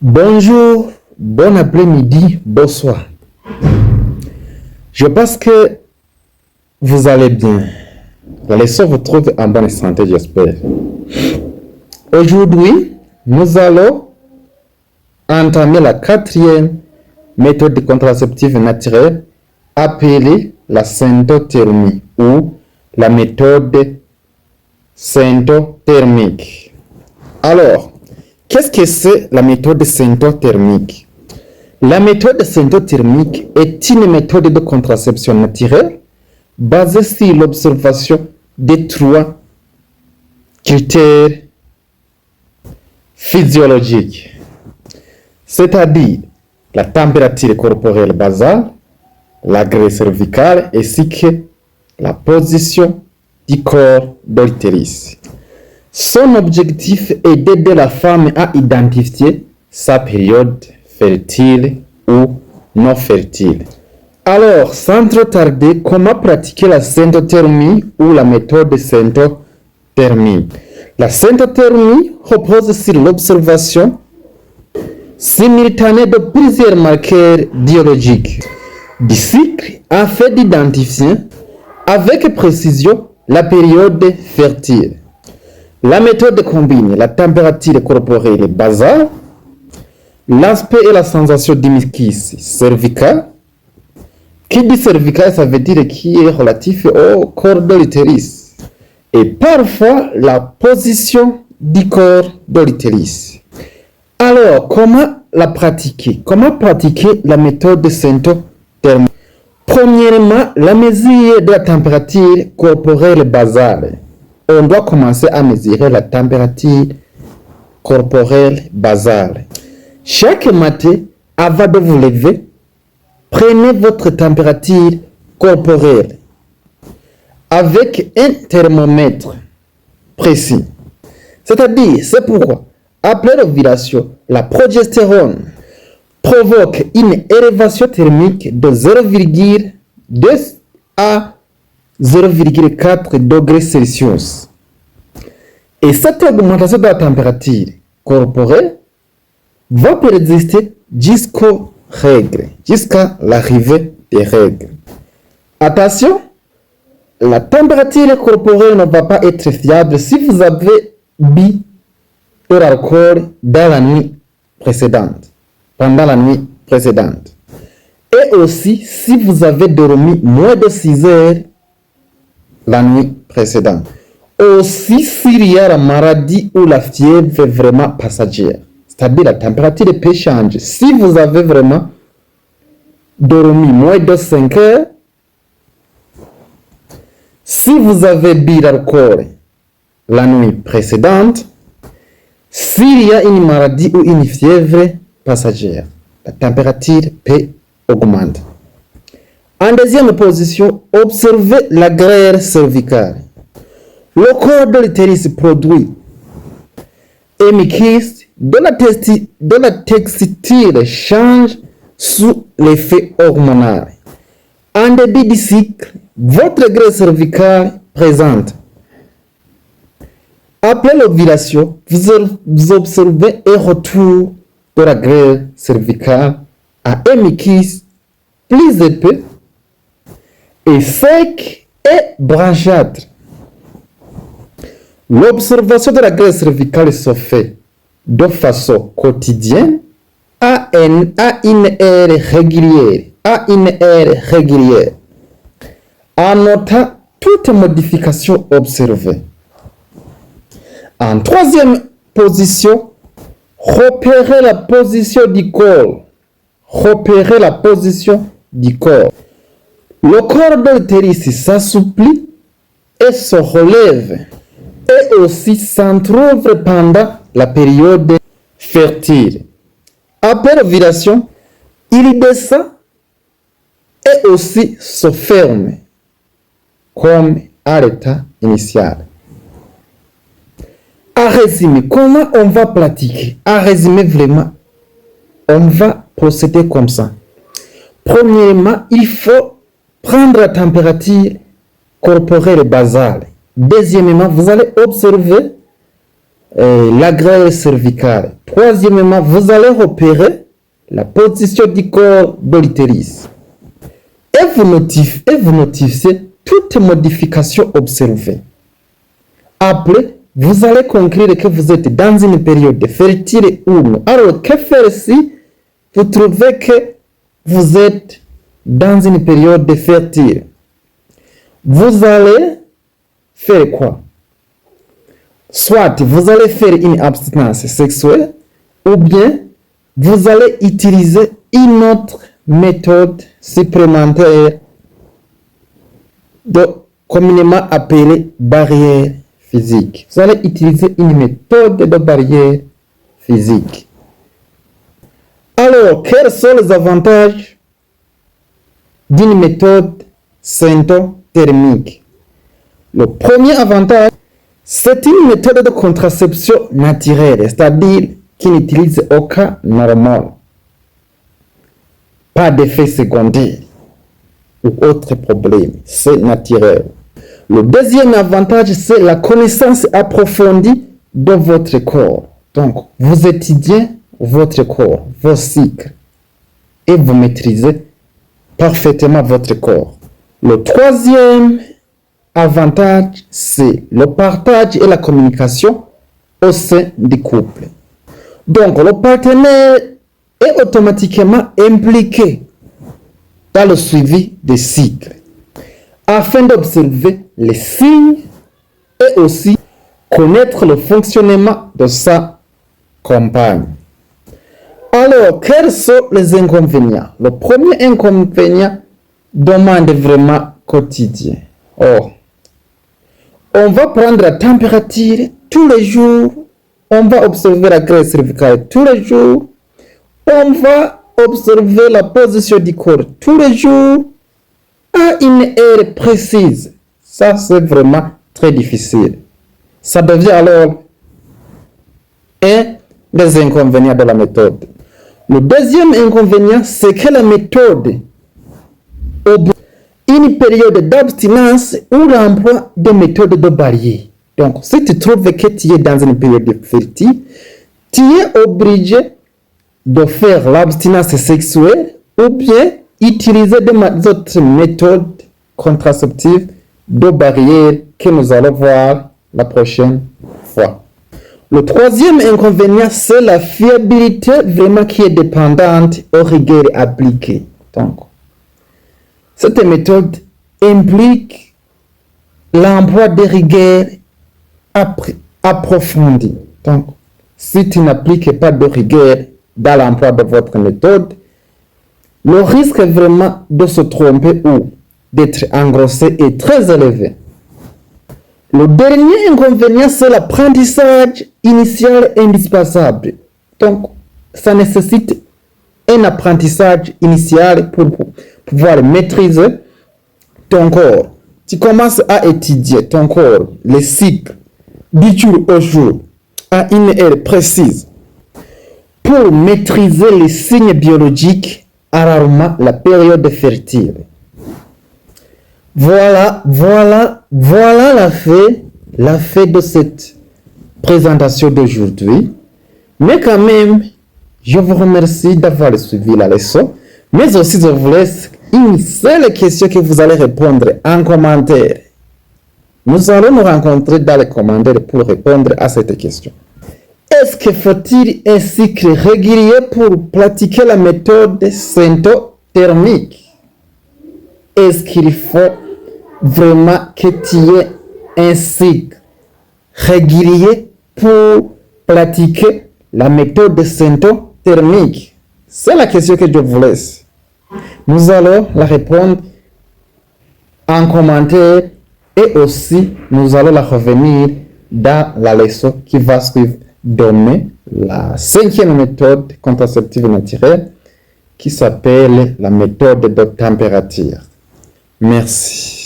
Bonjour, bon après-midi, bonsoir. Je pense que vous allez bien. La leçon vous trouve en bonne santé, j'espère. Aujourd'hui, nous allons entamer la quatrième méthode contraceptive naturelle appelée la syntothermie ou la méthode syntothermique. Alors, qu'est-ce que c'est la méthode syntothermique? La méthode syntothermique est une méthode de contraception naturelle basée sur l'observation des trois critères physiologiques, c'est-à-dire la température corporelle basale, la graisse cervicale ainsi que la position du corps de l'utérus. Son objectif est d'aider la femme à identifier sa période fertile ou non fertile. Alors, sans trop tarder, comment pratiquer la syntothermie ou la méthode syntothermie? La syntothermie repose sur l'observation simultanée de plusieurs marqueurs biologiques du cycle afin d'identifier avec précision la période fertile. La méthode combine la température corporelle basale, l'aspect et la sensation du mucus cervical. Qui dit cervical, ça veut dire qui est relatif au corps de l'utérus. Et parfois, la position du corps de l'utérus. Alors, comment la pratiquer? Comment pratiquer la méthode syntothermique? Premièrement, la mesure de la température corporelle basale. On doit commencer à mesurer la température corporelle basale. Chaque matin, avant de vous lever, prenez votre température corporelle avec un thermomètre précis. C'est-à-dire, c'est pourquoi, après l'ovulation, la progestérone provoque une élévation thermique de 0,2 à 0,4 degrés Celsius. Et cette augmentation de la température corporelle va persister jusqu'aux règles, jusqu'à l'arrivée des règles. Attention, la température corporelle ne va pas être fiable si vous avez bu de l'alcool dans la nuit précédente, pendant la nuit précédente. Et aussi si vous avez dormi moins de 6 heures la nuit précédente. Aussi s'il y a la maladie ou la fièvre vraiment passagère. C'est-à-dire la température peut changer. Si vous avez vraiment dormi moins de 5 heures, si vous avez bu l'alcool la nuit précédente, s'il y a une maladie ou une fièvre passagère, la température peut augmenter. En deuxième position, observez la graisse cervicale. Le corps de l'utérus produit un mucus de la texture change sous l'effet hormonal. En début du cycle, votre graisse cervicale présente. Après l'ovulation, vous observez un retour de la graisse cervicale à un mucus plus épais et sec et branchâtre. L'observation de la graisse cervicale se fait de façon quotidienne à une heure régulière, en notant toute modification observée. En troisième position, repérez la position du corps. Repérez la position du corps. Le corps de l'utérus s'assouplit et se relève et aussi s'entrouvre pendant la période fertile. Après l'ovulation, il descend et aussi se ferme comme à l'état initial. À résumer, comment on va pratiquer? À résumer vraiment, on va procéder comme ça. Premièrement, il faut prendre la température corporelle basale. Deuxièmement, vous allez observer la grêle cervicale. Troisièmement, vous allez repérer la position du corps de l'utérus. Et vous notifiez toute modification observée. Après, vous allez conclure que vous êtes dans une période fertile ou non. Alors, que faire si vous trouvez que vous êtes dans une période fertile? Vous allez faire quoi? Soit vous allez faire une abstinence sexuelle, ou bien vous allez utiliser une autre méthode supplémentaire communément appelée barrière physique. Vous allez utiliser une méthode de barrière physique. Alors, quels sont les avantages d'une méthode syntothermique? Le premier avantage, c'est une méthode de contraception naturelle, c'est-à-dire qui n'utilise aucun hormone, pas d'effet secondaire ou autre problème, c'est naturel. Le deuxième avantage, c'est la connaissance approfondie de votre corps. Donc, vous étudiez votre corps, vos cycles, et vous maîtrisez parfaitement votre corps. Le troisième avantage, c'est le partage et la communication au sein du couple. Donc, le partenaire est automatiquement impliqué dans le suivi des cycles afin d'observer les signes et aussi connaître le fonctionnement de sa compagne. Alors, quels sont les inconvénients? Le premier inconvénient demande vraiment quotidien. Oh, on va prendre la température tous les jours, on va observer la grêle cervicale tous les jours, on va observer la position du corps tous les jours à une heure précise. Ça, c'est vraiment très difficile. Ça devient alors un des inconvénients de la méthode. Le deuxième inconvénient, c'est que la méthode oblige une période d'abstinence ou l'emploi de méthodes de barrière. Donc, si tu trouves que tu es dans une période fertile, tu es obligé de faire l'abstinence sexuelle ou bien utiliser d'autres méthodes contraceptives de barrière que nous allons voir la prochaine fois. Le troisième inconvénient, c'est la fiabilité vraiment qui est dépendante aux rigueurs appliquées. Donc, cette méthode implique l'emploi de rigueurs approfondies. Donc, si tu n'appliques pas de rigueur dans l'emploi de votre méthode, le risque vraiment de se tromper ou d'être engrossé est très élevé. Le dernier inconvénient, c'est l'apprentissage initial indispensable. Donc, ça nécessite un apprentissage initial pour pouvoir maîtriser ton corps. Tu commences à étudier ton corps, les cycles, du jour au jour, à une heure précise, pour maîtriser les signes biologiques, rarement la période fertile. Voilà la fin de cette présentation d'aujourd'hui. Mais quand même, je vous remercie d'avoir suivi la leçon. Mais aussi, je vous laisse une seule question que vous allez répondre en commentaire. Nous allons nous rencontrer dans les commentaires pour répondre à cette question. Est-ce que faut-il un cycle régulier pour pratiquer la méthode syntothermique? Est-ce qu'il faut vraiment que tu aies un cycle régulier pour pratiquer la méthode syntothermique? C'est la question que je vous laisse. Nous allons la répondre en commentaire et aussi nous allons la revenir dans la leçon qui va suivre demain, la 5e méthode contraceptive naturelle qui s'appelle la méthode de température. Merci.